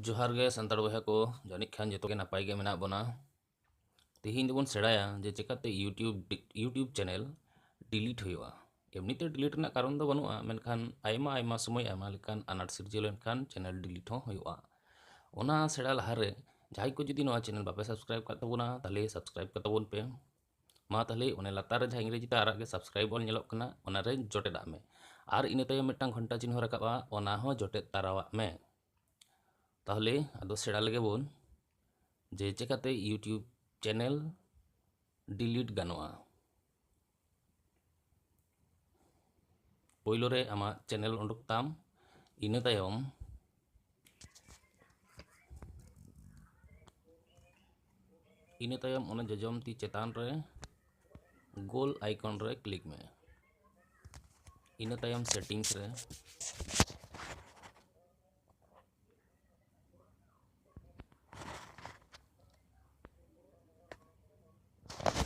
जोहार गे संताड़ बहा को जानिक खान जो नपाय गे मेना बना तेहिं दोबन सेड़ाया जे चिकाते यूट्यूब चैनल डिलीट हुआ एमनीते डिलीट रना कारण दो बनुआ मेनखान आयमा आयमा समय आयमा लेकान अनाट सिरजे लेनखान चैनल डिलीट हो हुआ ओना सेड़ा लहारे जहां को जुदी नवा चैनल बापे सब्सक्राइब कर तबोना ताले सब्सक्राइब कर तबोन पे मा ताले ओने लातार जहां इंग्रेजी ते आरागे सब्सक्राइब ऑल नेलोक कना ओना रे जोटे दा में आर इने तायम मिटटांग घंटा चिन्ह रकाबा ओना हो जोटे तारावा में ताहले आदो सेड़ा लगे बोन जे चिकाते यूट्यूब चैनल डिलीट गानोआ पोइलो रे आमा चैनल उडुक ताम इने तायम ओना जजम ती चेतान रे गोल आइकन रे क्लिक में इने तायम सेटिंग्स रे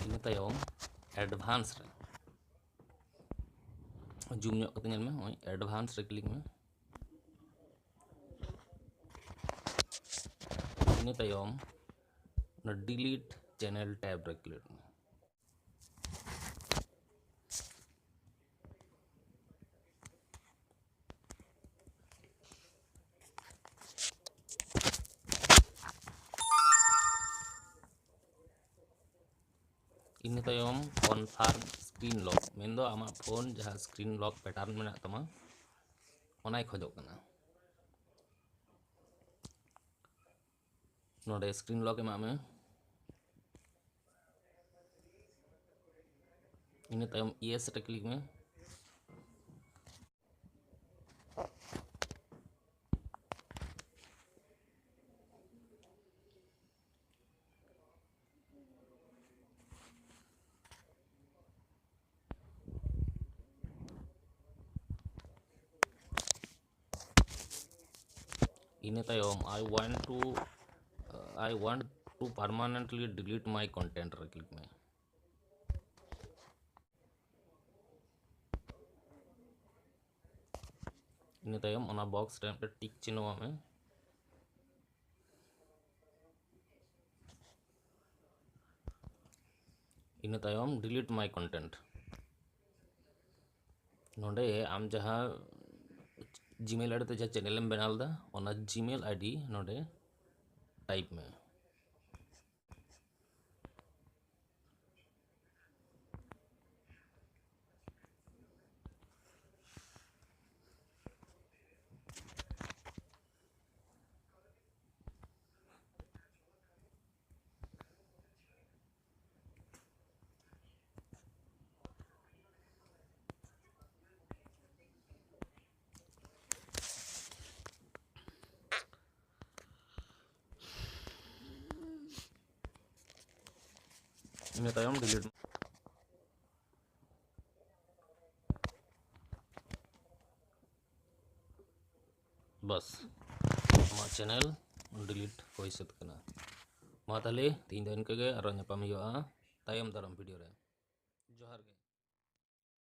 इने तायम एडवांस रे जूम ᱧᱚᱜ कते ñᱮᱞ में एडवांस रे क्लिक में इने तायम ना डिलीट चैनल टैब रे क्लिक में इन तायम कन्फार्म स्क्रीन लॉक मेन आमा फोन जहाँ स्क्रीन लॉक पैटर्न में तमा ओनाय खोजोग कना नोडे स्क्रीन लॉक एमा में इन तायम यस रे क्लिक में इन तायम I want to permanently delete my content रे क्लिक में इन तायम ओना बॉक्स रे टिक चिन्ह में इन तायम डिलीट माय कंटेंट नोडे आम जहाँ जीमेल आईडी ते जहाँ चैनल में बनाल दा ओना जीमेल आईडी नोडे टाइप में इन तायम डिलीट बस आमा चैनल डिलीट हो सत कना मा ताले तीन दिन के आरो ñapam हुआ तायम दाराम वीडियो रे जोहार गे।